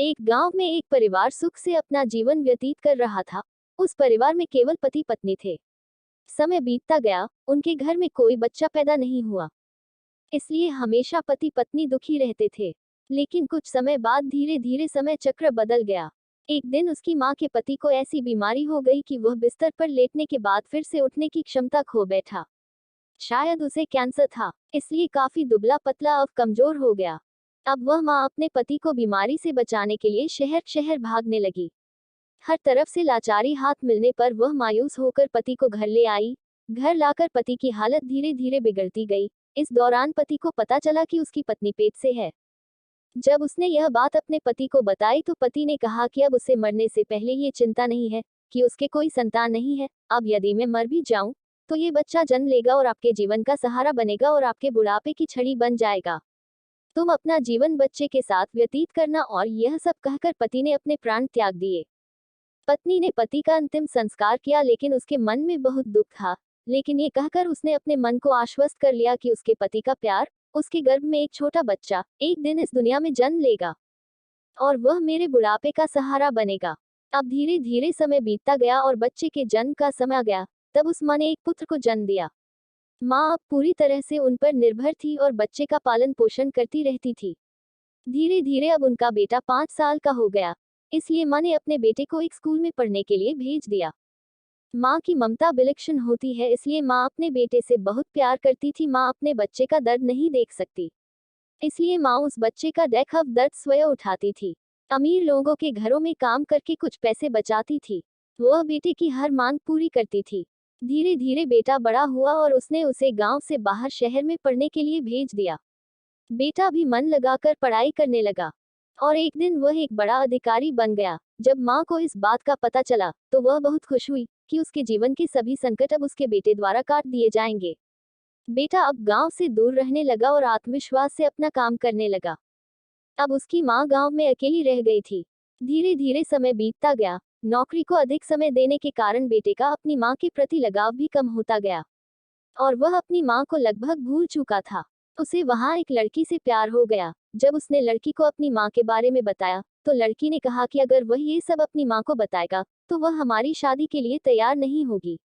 एक गांव में एक परिवार सुख से अपना जीवन व्यतीत कर रहा था। उस परिवार में केवल पति पत्नी थे। समय बीतता गया, उनके घर में कोई बच्चा पैदा नहीं हुआ। इसलिए हमेशा पति पत्नी दुखी रहते थे। लेकिन कुछ समय बाद धीरे धीरे समय चक्र बदल गया। एक दिन उसकी माँ के पति को ऐसी बीमारी हो गई कि वह बिस्तर पर लेटने के बाद फिर से उठने की क्षमता खो बैठा। शायद उसे कैंसर था, इसलिए काफी दुबला पतला अब कमजोर हो गया। अब वह माँ अपने पति को बीमारी से बचाने के लिए शहर शहर भागने लगी। हर तरफ से लाचारी हाथ मिलने पर वह मायूस होकर पति को घर ले आई। घर लाकर पति की हालत धीरे धीरे बिगड़ती गई। इस दौरान पति को पता चला कि उसकी पत्नी पेट से है। जब उसने यह बात अपने पति को बताई तो पति ने कहा कि अब उसे मरने से पहले ये चिंता नहीं है कि उसके कोई संतान नहीं है। अब यदि मैं मर भी जाऊं तो ये बच्चा जन्म लेगा और आपके जीवन का सहारा बनेगा और आपके बुढ़ापे की छड़ी बन जाएगा। तुम अपना जीवन बच्चे के साथ व्यतीत करना। और यह सब कहकर पति ने अपने प्राण त्याग दिए। पत्नी ने पति का अंतिम संस्कार किया, लेकिन उसके मन में बहुत दुख था। लेकिन ये कहकर उसने अपने मन को आश्वस्त कर लिया कि उसके पति का प्यार, उसके गर्भ में एक छोटा बच्चा एक दिन इस दुनिया में जन्म लेगा और वह मेरे बुढ़ापे का सहारा बनेगा। अब धीरे धीरे समय बीतता गया और बच्चे के जन्म का समय आ गया। तब उस माँ ने एक पुत्र को जन्म दिया। माँ अब पूरी तरह से उन पर निर्भर थी और बच्चे का पालन पोषण करती रहती थी। धीरे धीरे अब उनका बेटा 5 साल का हो गया। इसलिए माँ ने अपने बेटे को एक स्कूल में पढ़ने के लिए भेज दिया। माँ की ममता विलक्षण होती है, इसलिए माँ अपने बेटे से बहुत प्यार करती थी। माँ अपने बच्चे का दर्द नहीं देख सकती, इसलिए माँ उस बच्चे का देखा दर्द स्वयं उठाती थी। अमीर लोगों के घरों में काम करके कुछ पैसे बचाती थी। वह बेटे की हर मांग पूरी करती थी। धीरे धीरे बेटा बड़ा हुआ और उसने उसे गांव से बाहर शहर में पढ़ने के लिए भेज दिया। बेटा भी मन लगाकर पढ़ाई करने लगा और एक दिन वह एक बड़ा अधिकारी बन गया। जब माँ को इस बात का पता चला तो वह बहुत खुश हुई कि उसके जीवन के सभी संकट अब उसके बेटे द्वारा काट दिए जाएंगे। बेटा अब गांव से दूर रहने लगा और आत्मविश्वास से अपना काम करने लगा। अब उसकी माँ गांव में अकेली रह गई थी। धीरे धीरे समय बीतता गया। नौकरी को अधिक समय देने के कारण बेटे का अपनी माँ के प्रति लगाव भी कम होता गया और वह अपनी माँ को लगभग भूल चुका था। उसे वहां एक लड़की से प्यार हो गया। जब उसने लड़की को अपनी माँ के बारे में बताया तो लड़की ने कहा कि अगर वह ये सब अपनी माँ को बताएगा तो वह हमारी शादी के लिए तैयार नहीं होगी।